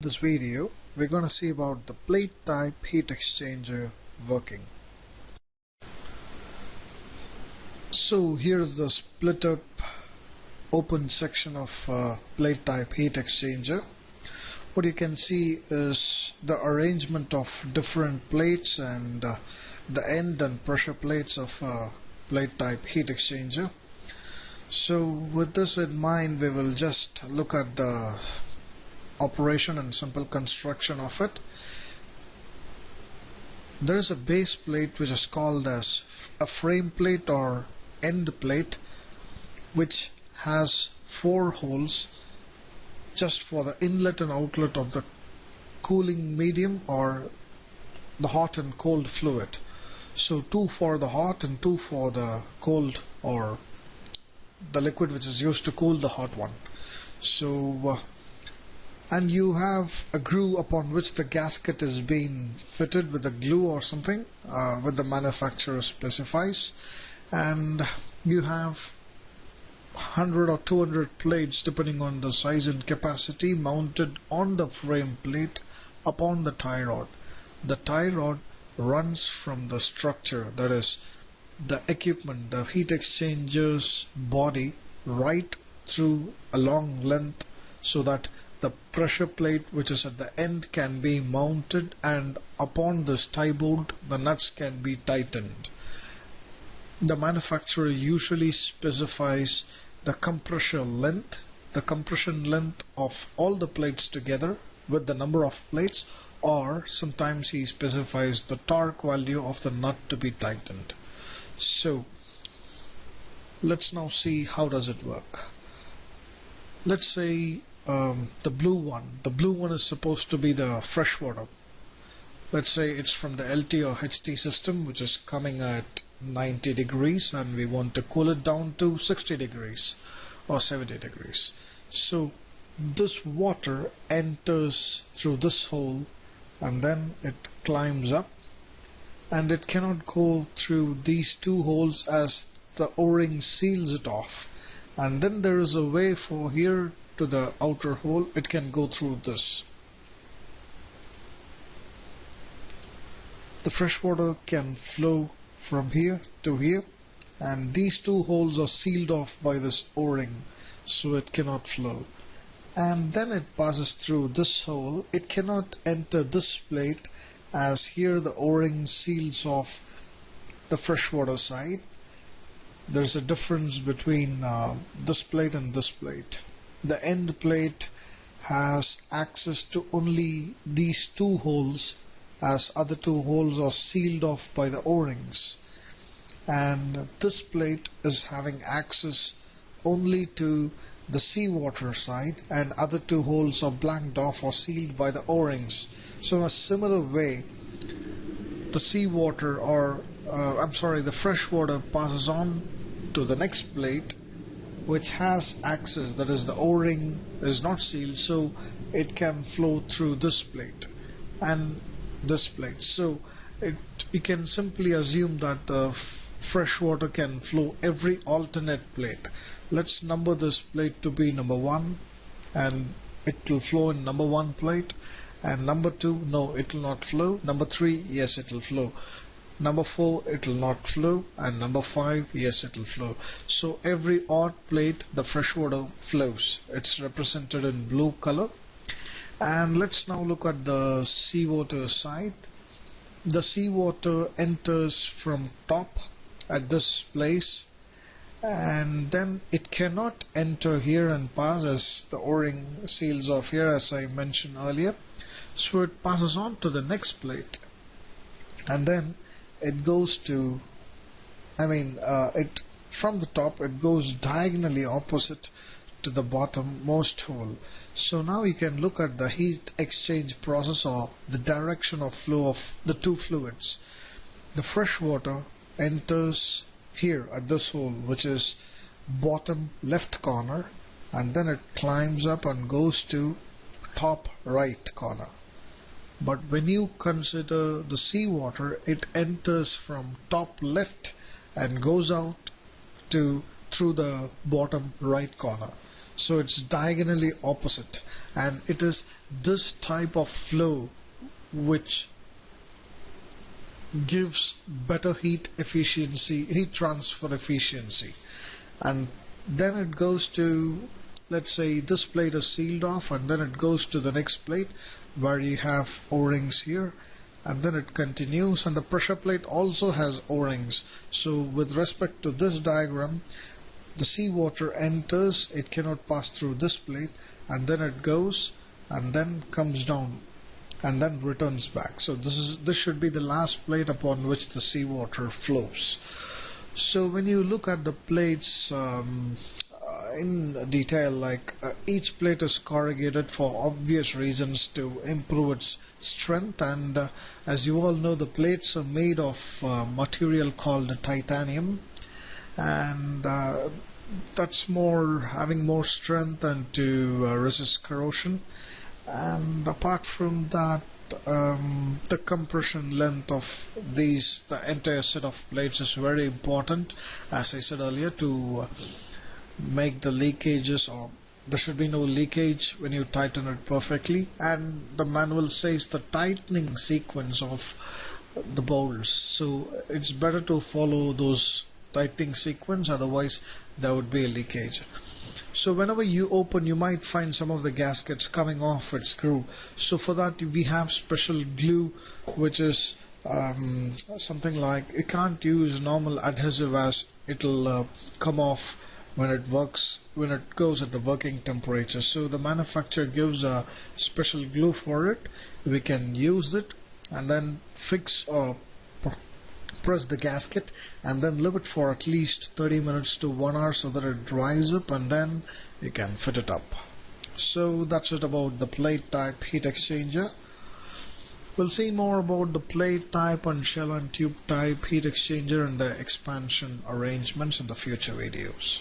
This video we're going to see about the plate type heat exchanger working. So here's the split up open section of plate type heat exchanger. What you can see is the arrangement of different plates and the end and pressure plates of plate type heat exchanger. So with this in mind, we will just look at the operation and simple construction of it. There is a base plate which is called as a frame plate or end plate, which has 4 holes just for the inlet and outlet of the cooling medium or the hot and cold fluid. So 2 for the hot and 2 for the cold, or the liquid which is used to cool the hot one. So and you have a groove upon which the gasket is being fitted with a glue or something, what the manufacturer specifies, and you have 100 or 200 plates depending on the size and capacity mounted on the frame plate upon the tie rod. The tie rod runs from the structure, that is the equipment, the heat exchanger's body, right through a long length, so that the pressure plate which is at the end can be mounted, and upon this tie bolt the nuts can be tightened. The manufacturer usually specifies the compression length of all the plates together with the number of plates, or sometimes he specifies the torque value of the nut to be tightened. So let's now see how does it work. Let's say the blue one is supposed to be the fresh water. Let's say it's from the LT or HT system, which is coming at 90 degrees, and we want to cool it down to 60 degrees or 70 degrees. So this water enters through this hole and then it climbs up, and it cannot go through these 2 holes as the O-ring seals it off, and then there is a way for here to the outer hole. It can go through this. The fresh water can flow from here to here, and these 2 holes are sealed off by this O-ring, so it cannot flow. And then it passes through this hole. It cannot enter this plate, as here the O-ring seals off the freshwater side. There's a difference between this plate and this plate. The end plate has access to only these 2 holes, as other 2 holes are sealed off by the O-rings, and this plate is having access only to the seawater side, and other 2 holes are blanked off or sealed by the O-rings. So in a similar way, the seawater or the fresh water passes on to the next plate, which has access, that is the O-ring is not sealed, so it can flow through this plate and this plate. So you can simply assume that the fresh water can flow every alternate plate. Let's number this plate to be number 1, and it will flow in number 1 plate, and number 2, no, it will not flow. Number 3, yes, it will flow. Number 4, it will not flow, and number 5, yes, it will flow. So every odd plate the fresh water flows. It's represented in blue color. And let's now look at the seawater side. The seawater enters from top at this place, and then it cannot enter here and pass, as the O-ring seals off here, as I mentioned earlier. So it passes on to the next plate, and then it goes to, from the top it goes diagonally opposite to the bottommost hole. So now you can look at the heat exchange process, or the direction of flow of the 2 fluids. The fresh water enters here at this hole, which is bottom left corner, and then it climbs up and goes to top right corner. But when you consider the seawater, it enters from top left and goes out through the bottom right corner. so it's diagonally opposite, and it is this type of flow which gives better heat transfer efficiency. And then it goes to, let's say this plate is sealed off, and then it goes to the next plate where you have O-rings here, and then it continues, and the pressure plate also has O-rings. So with respect to this diagram, the seawater enters, it cannot pass through this plate, and then it goes and then comes down and then returns back. So this should be the last plate upon which the seawater flows. So when you look at the plates in detail, like each plate is corrugated for obvious reasons to improve its strength, and as you all know, the plates are made of material called titanium, and that's having more strength and to resist corrosion. And apart from that, the compression length of the entire set of plates is very important, as I said earlier, to make the leakages, or there should be no leakage when you tighten it perfectly. And the manual says the tightening sequence of the bolts, so it's better to follow those tightening sequence, otherwise there would be a leakage. So whenever you open, you might find some of the gaskets coming off its screw. So for that we have special glue, which is something like, you can't use normal adhesive, as it'll come off when it goes at the working temperature. So the manufacturer gives a special glue for it. We can use it and then fix or press the gasket, and then leave it for at least 30 minutes to 1 hour so that it dries up, and then you can fit it up. So that's it about the plate type heat exchanger. We'll see more about the plate type and shell and tube type heat exchanger and the expansion arrangements in the future videos.